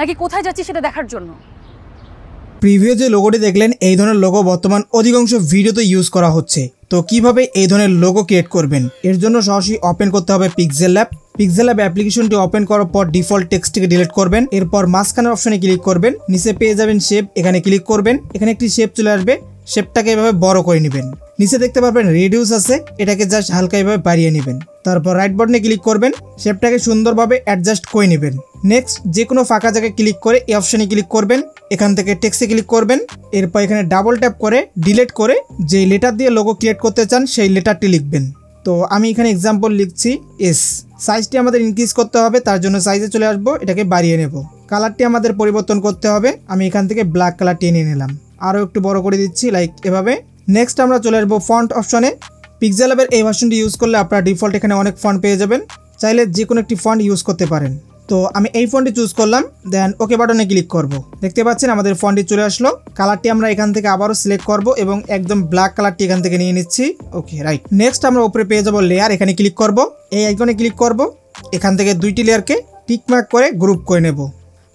নাকি কোথায় যাচ্ছি সেটা দেখার জন্য? প্রিভিউ যে লোগোটি দেখলেন এই ধরনের লোগো বর্তমান অধিকাংশ ভিডিওতে ইউজ করা হচ্ছে। তো কিভাবে এই ধরনের লোগো ক্রিয়েট করবেন, এর জন্য সরাসরি ওপেন করতে হবে Pixellab। Pixellab অ্যাপ্লিকেশনটি ওপেন করার পর ডিফল্ট টেক্সটটিকে ডিলিট করবেন। এরপর মাঝখানের অপশনে ক্লিক করবেন, নিচে পেয়ে যাবেন শেপ, এখানে ক্লিক করবেন। এখানে একটি শেপ চলে আসবে, শেপটাকে এভাবে বড় করে নেবেন। নিচে দেখতে পারবেন রিডিউস আছে, এটাকে জাস্ট হালকা এভাবে বাড়িয়ে নেবেন। তারপর রাইট বাটনে ক্লিক করবেন, শেপটাকে সুন্দরভাবে অ্যাডজাস্ট করে নেবেন। নেক্সট যে কোনো ফাঁকা জায়গায় ক্লিক করে এই অপশনে ক্লিক করবেন, এখান থেকে টেক্সটে ক্লিক করবেন। এরপর এখানে ডাবল ট্যাপ করে ডিলিট করে যে লেটার দিয়ে লোগো ক্রিয়েট করতে চান সেই লেটারটি লিখবেন। তো আমি এখানে এক্সাম্পল লিখছি এস। সাইজটি আমাদের ইনক্রিজ করতে হবে, তার জন্য সাইজে চলে আসবো, এটাকে বাড়িয়ে নেব। কালারটি আমাদের পরিবর্তন করতে হবে, আমি এখান থেকে ব্ল্যাক কালারটি এনে নিলাম, আরও একটু বড় করে দিচ্ছি লাইক এভাবে। নেক্সট আমরা চলে আসবো ফন্ট অপশনে। পিক্সেলাবের এই ভার্সনটি ইউজ করলে আপনারা ডিফল্ট এখানে অনেক ফন্ট পেয়ে যাবেন, চাইলে যে কোনো একটি ফন্ট ইউজ করতে পারেন। তো আমি এই ফন্টটি চুজ করলাম, দেন ওকে বাটনে ক্লিক করব। দেখতে পাচ্ছেন আমাদের ফন্টটি চলে আসলো। কালারটি আমরা এখান থেকে আবারও সিলেক্ট করব এবং একদম ব্ল্যাক কালারটি এখান থেকে নিয়ে নিচ্ছি। Okay right. নেক্সট আমরা উপরে পেয়ে যাব লেয়ার, এখানে ক্লিক করব, এই আইকনে ক্লিক করব। এখান থেকে দুইটি লেয়ারকে টিকমার্ক করে গ্রুপ করে নেব।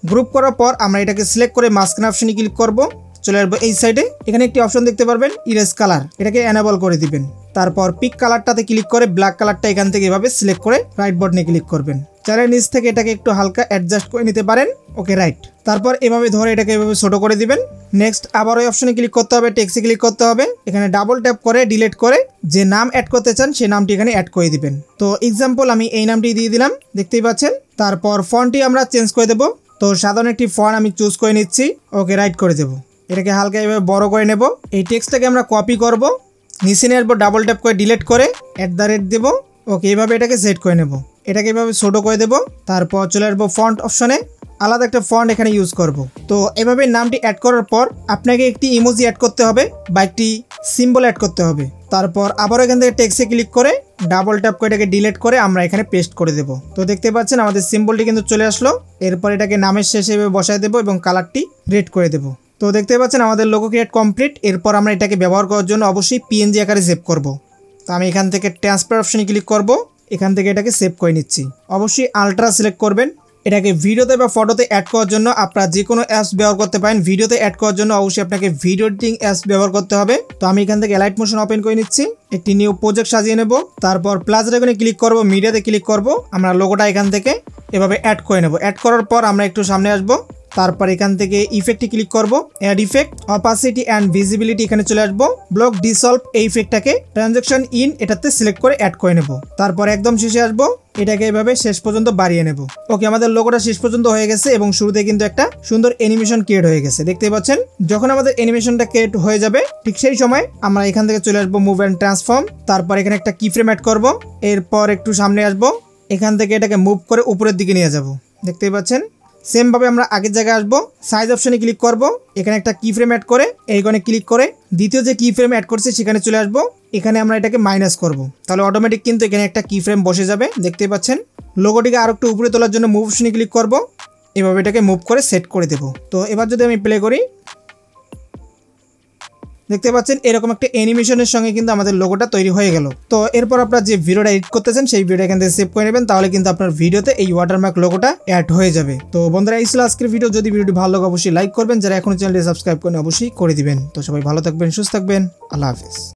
গ্রুপ করার পর আমরা এটাকে সিলেক্ট করে মাঝখানে অপশনে ক্লিক করব, চলে আসবো এই সাইডে। এখানে একটি অপশন দেখতে পারবেন ইরেজ কালার, এটাকে এনেবল করে দিবেন। তারপর পিক কালারটাতে ক্লিক করে ব্ল্যাক কালারটা এখান থেকে এভাবে সিলেক্ট করে রাইট বাটনে ক্লিক করবেন। চাইলে নিচ থেকে এটাকে একটু হালকা অ্যাডজাস্ট করে নিতে পারেন। Okay right. তারপর এভাবে ধরে এটাকে এভাবে ছোট করে দিবেন। নেক্সট আবার ওই অপশনে ক্লিক করতে হবে, টেক্সটে ক্লিক করতে হবে। এখানে ডাবল ট্যাপ করে ডিলিট করে যে নাম অ্যাড করতে চান সেই নামটি এখানে অ্যাড করে দিবেন। তো এক্সাম্পল আমি এই নামটি দিয়ে দিলাম, দেখতেই পাচ্ছেন। তারপর ফন্টটি আমরা চেঞ্জ করে দেব। তো সাধারণ একটি ফন্ট আমি চুজ করে নিচ্ছি, ওকে রাইট করে দেব। এটাকে হালকা এভাবে বড় করে নেব। এই টেক্সটটাকে আমরা কপি করব, নিচে নিয়ে আসবো, ডাবল ট্যাপ করে ডিলিট করে @ দেব। ওকে এইভাবে এটাকে সেট করে নেব, এটাকে এভাবে ছোট করে দেব। তারপর চলে আসবো ফন্ট অপশনে, আলাদা একটা ফন্ট এখানে ইউজ করব। তো এভাবে নামটি অ্যাড করার পর আপনাকে একটি ইমোজি অ্যাড করতে হবে বা একটি সিম্বল অ্যাড করতে হবে। তারপর আবার এখান থেকে টেক্সটে ক্লিক করে ডাবল ট্যাপ করে এটাকে ডিলিট করে আমরা এখানে পেস্ট করে দেব। তো দেখতে পাচ্ছেন আমাদের সিম্বলটি কিন্তু চলে আসলো। এরপর এটাকে নামের শেষে এভাবে বসায় দেব এবং কালারটি রেড করে দেব। তো দেখতে পাচ্ছেন আমাদের লোগো ক্রিয়েট কমপ্লিট। এরপর আমরা এটাকে ব্যবহার করার জন্য অবশ্যই পিএনজি আকারে সেভ করব। তো আমি এখান থেকে ট্রান্সফার অপশনে ক্লিক করব, এখান থেকে এটাকে সেভ করে নিচ্ছি। অবশ্যই আলট্রা সিলেক্ট করবেন। এটাকে ভিডিওতে বা ফটোতে অ্যাড করার জন্য আপনারা যে কোনো অ্যাপস ব্যবহার করতে পারেন। ভিডিওতে অ্যাড করার জন্য অবশ্যই আপনাকে ভিডিও এডিটিং অ্যাপস ব্যবহার করতে হবে। তো আমি এখান থেকে লাইট মোশন ওপেন করে নিচ্ছি, একটি নিউ প্রজেক্ট সাজিয়ে নেব। তারপর প্লাস আইকনে ক্লিক করব, মিডিয়াতে ক্লিক করব, আমরা লোগোটা এখান থেকে এভাবে অ্যাড করে নেব। অ্যাড করার পর আমরা একটু সামনে আসব। তারপর এখান থেকে ইফেক্টে ক্লিক করব, add effect, opacity and visibility এখানে চলে আসবো। ব্লক ডিসলভ এই ইফেক্টটাকে ট্রানজাকশন ইন এটাতে সিলেক্ট করে অ্যাড করে নেব। তারপর একদম শেষে আসবো, এটাকে এভাবে শেষ পর্যন্ত বাড়িয়ে নেব। ওকে আমাদের লোগোটা শেষ পর্যন্ত হয়ে গেছে এবং শুরুতে কিন্তু একটা সুন্দর অ্যানিমেশন ক্রিয়েট হয়ে গেছে, দেখতে পাচ্ছেন। যখন আমাদের অ্যানিমেশনটা ক্রিয়েট হয়ে যাবে ঠিক সেই সময় আমরা এখান থেকে চলে আসবো মুভ অ্যান্ড ট্রান্সফর্ম। তারপর এখানে একটা কি ফ্রেম অ্যাড করব। এরপর একটু সামনে আসবো, এখান থেকে এটাকে মুভ করে উপরের দিকে নিয়ে যাব, দেখতেই পাচ্ছেন। সেম ভাবে আমরা আগের জায়গায় আসবো, সাইজ অপশনে ক্লিক করব, এখানে একটা কি ফ্রেম অ্যাড করে এইখানে ক্লিক করে দ্বিতীয় যে কি ফ্রেম অ্যাড করছে সেখানে চলে আসবো। এখানে আমরা এটাকে মাইনাস করব, তাহলে অটোমেটিক কিন্তু এখানে একটা কি ফ্রেম বসে যাবে, দেখতেই পাচ্ছেন। লোগোটিকে আরো একটু উপরে তোলার জন্য মুভ অপশনে ক্লিক করব, এভাবে এটাকে মুভ করে সেট করে দেব। তো এবার যদি আমি প্লে করি, দেখতে পাচ্ছেন এরকম একটা অ্যানিমেশনের সঙ্গে কিন্তু আমাদের লোগোটা তৈরি হয়ে গেল। তো এরপর আপনারা যে ভিডিওটা এডিট করতেছেন সেই ভিডিও এখান থেকে সেভ করে নেবেন, তাহলে কিন্তু আপনার ভিডিওতে এই ওয়াটারমার্ক লোগোটা অ্যাড হয়ে যাবে। তো বন্ধুরা এই ছিল আজকের ভিডিও। যদি ভিডিওটি ভালো লাগে অবশ্যই লাইক করবেন, যারা এখনো চ্যানেলটি সাবস্ক্রাইব করেন অবশ্যই করে দিবেন। তো সবাই ভালো থাকবেন, সুস্থ থাকবেন, আল্লাহ হাফেজ।